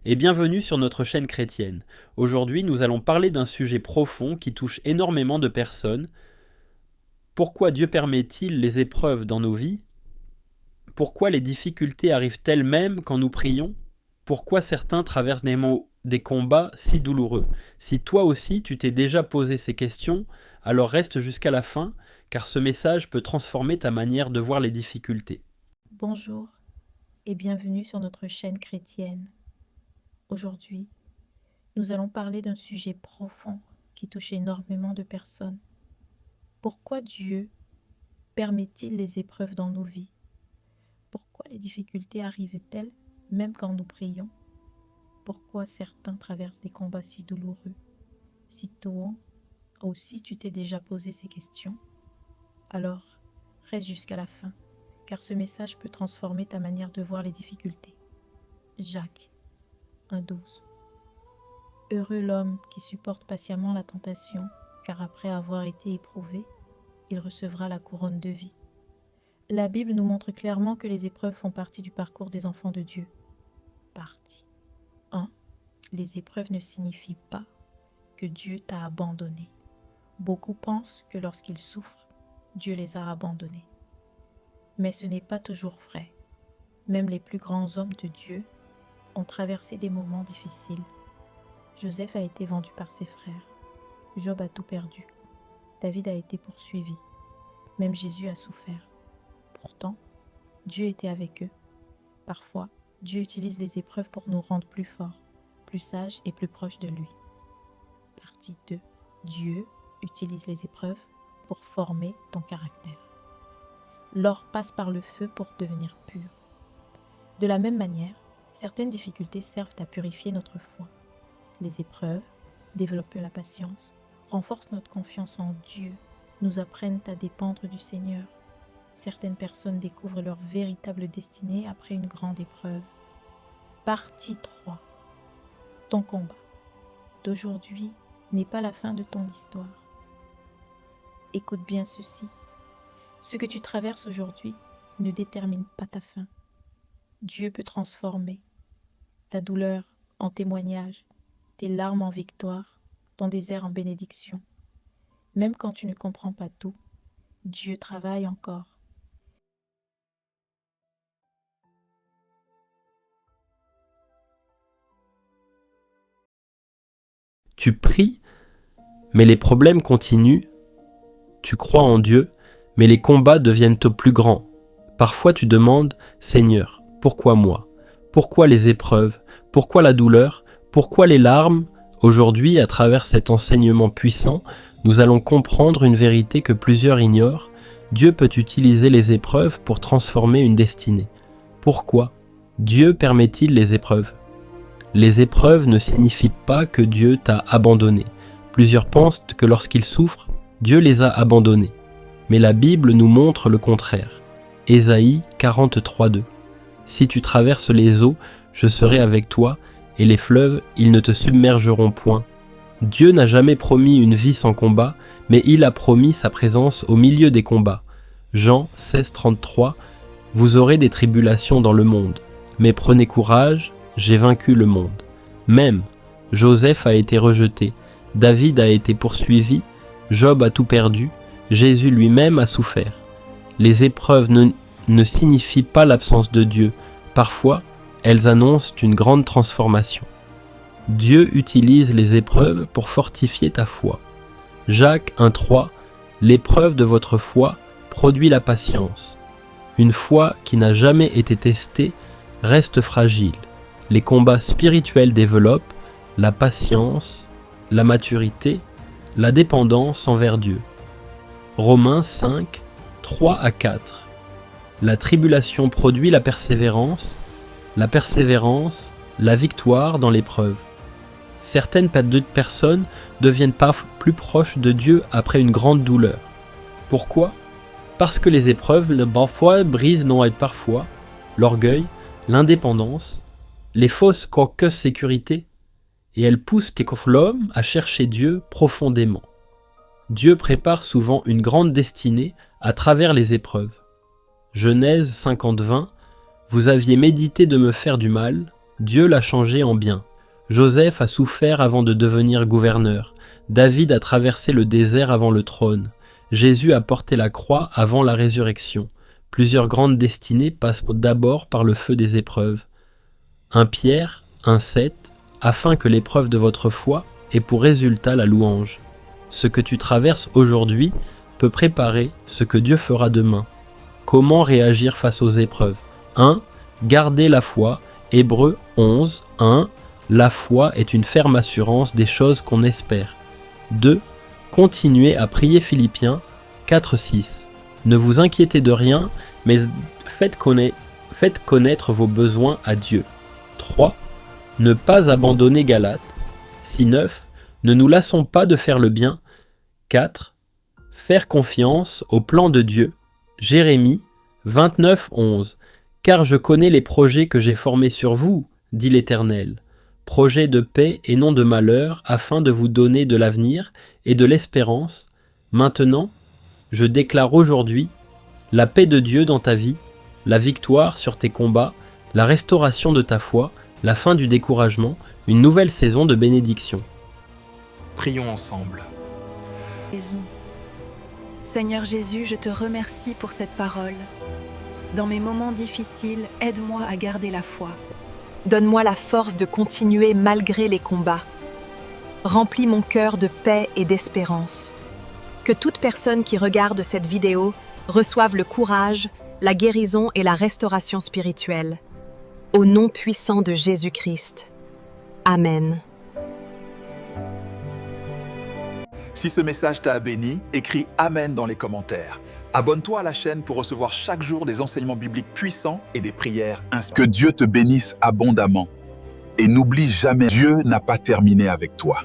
et bienvenue sur notre chaîne chrétienne. Aujourd'hui, nous allons parler d'un sujet profond qui touche énormément de personnes. Pourquoi Dieu permet-il les épreuves dans nos vies? Pourquoi les difficultés arrivent-elles même quand nous prions? Pourquoi certains traversent des combats si douloureux? Si toi aussi tu t'es déjà posé ces questions, alors reste jusqu'à la fin, car ce message peut transformer ta manière de voir les difficultés. Bonjour et bienvenue sur notre chaîne chrétienne. Aujourd'hui, nous allons parler d'un sujet profond qui touche énormément de personnes. Pourquoi Dieu permet-il les épreuves dans nos vies? Pourquoi les difficultés arrivent-elles même quand nous prions? Pourquoi certains traversent des combats si douloureux? Si toi aussi tu t'es déjà posé ces questions, alors reste jusqu'à la fin, car ce message peut transformer ta manière de voir les difficultés. Jacques 1,12. Heureux l'homme qui supporte patiemment la tentation, car après avoir été éprouvé, il recevra la couronne de vie. La Bible nous montre clairement que les épreuves font partie du parcours des enfants de Dieu. Partie 1. Les épreuves ne signifient pas que Dieu t'a abandonné. Beaucoup pensent que lorsqu'ils souffrent, Dieu les a abandonnés. Mais ce n'est pas toujours vrai. Même les plus grands hommes de Dieu ont traversé des moments difficiles. Joseph a été vendu par ses frères. Job a tout perdu. David a été poursuivi. Même Jésus a souffert. Pourtant, Dieu était avec eux. Parfois, Dieu utilise les épreuves pour nous rendre plus forts, plus sages et plus proches de lui. Partie 2. Dieu utilise les épreuves pour former ton caractère. L'or passe par le feu pour devenir pur. De la même manière, certaines difficultés servent à purifier notre foi. Les épreuves développent la patience, renforcent notre confiance en Dieu, nous apprennent à dépendre du Seigneur. Certaines personnes découvrent leur véritable destinée après une grande épreuve. Partie 3. Ton combat d'aujourd'hui n'est pas la fin de ton histoire. Écoute bien ceci. Ce que tu traverses aujourd'hui ne détermine pas ta fin. Dieu peut transformer ta douleur en témoignage, tes larmes en victoire, ton désert en bénédiction. Même quand tu ne comprends pas tout, Dieu travaille encore. Tu pries, mais les problèmes continuent. Tu crois en Dieu, mais les combats deviennent au plus grands. Parfois tu demandes, Seigneur, pourquoi moi? Pourquoi les épreuves? Pourquoi la douleur? Pourquoi les larmes? Aujourd'hui, à travers cet enseignement puissant, nous allons comprendre une vérité que plusieurs ignorent. Dieu peut utiliser les épreuves pour transformer une destinée. Pourquoi Dieu permet-il les épreuves? Les épreuves ne signifient pas que Dieu t'a abandonné. Plusieurs pensent que lorsqu'ils souffrent, Dieu les a abandonnés. Mais la Bible nous montre le contraire. Ésaïe 43,2. Si tu traverses les eaux, je serai avec toi, et les fleuves, ils ne te submergeront point. Dieu n'a jamais promis une vie sans combat, mais il a promis sa présence au milieu des combats. Jean 16,33. Vous aurez des tribulations dans le monde, mais prenez courage, j'ai vaincu le monde. Même, Joseph a été rejeté, David a été poursuivi, Job a tout perdu, Jésus lui-même a souffert. Les épreuves ne signifient pas l'absence de Dieu. Parfois, elles annoncent une grande transformation. Dieu utilise les épreuves pour fortifier ta foi. Jacques 1,3. L'épreuve de votre foi produit la patience. Une foi qui n'a jamais été testée reste fragile. Les combats spirituels développent la patience, la maturité, la dépendance envers Dieu. Romains 5, 3 à 4. La tribulation produit la persévérance, la victoire dans l'épreuve. Certaines personnes deviennent plus proches de Dieu après une grande douleur. Pourquoi? Parce que les épreuves, parfois, brisent parfois l'orgueil, l'indépendance, les fausses sécurités, et elles poussent l'homme à chercher Dieu profondément. Dieu prépare souvent une grande destinée à travers les épreuves. Genèse 50:20. Vous aviez médité de me faire du mal, Dieu l'a changé en bien. Joseph a souffert avant de devenir gouverneur. David a traversé le désert avant le trône. Jésus a porté la croix avant la résurrection. Plusieurs grandes destinées passent d'abord par le feu des épreuves. 1 Pierre 1,7 afin que l'épreuve de votre foi ait pour résultat la louange. Ce que tu traverses aujourd'hui peut préparer ce que Dieu fera demain. Comment réagir face aux épreuves? 1. Garder la foi. Hébreux 11, 1. La foi est une ferme assurance des choses qu'on espère. 2. Continuez à prier. Philippiens 4, 6. Ne vous inquiétez de rien, mais faites connaître vos besoins à Dieu. 3. Ne pas abandonner. Galates 6, 9. Ne nous lassons pas de faire le bien. 4. Faire confiance au plan de Dieu. Jérémie 29, 11. Car je connais les projets que j'ai formés sur vous, dit l'Éternel, projets de paix et non de malheur, afin de vous donner de l'avenir et de l'espérance. Maintenant, je déclare aujourd'hui la paix de Dieu dans ta vie, la victoire sur tes combats, la restauration de ta foi, la fin du découragement, une nouvelle saison de bénédiction. Prions ensemble. Seigneur Jésus, je te remercie pour cette parole. Dans mes moments difficiles, aide-moi à garder la foi. Donne-moi la force de continuer malgré les combats. Remplis mon cœur de paix et d'espérance. Que toute personne qui regarde cette vidéo reçoive le courage, la guérison et la restauration spirituelle. Au nom puissant de Jésus-Christ. Amen. Si ce message t'a béni, écris Amen dans les commentaires. Abonne-toi à la chaîne pour recevoir chaque jour des enseignements bibliques puissants et des prières inspirantes. Que Dieu te bénisse abondamment. Et n'oublie jamais, Dieu n'a pas terminé avec toi.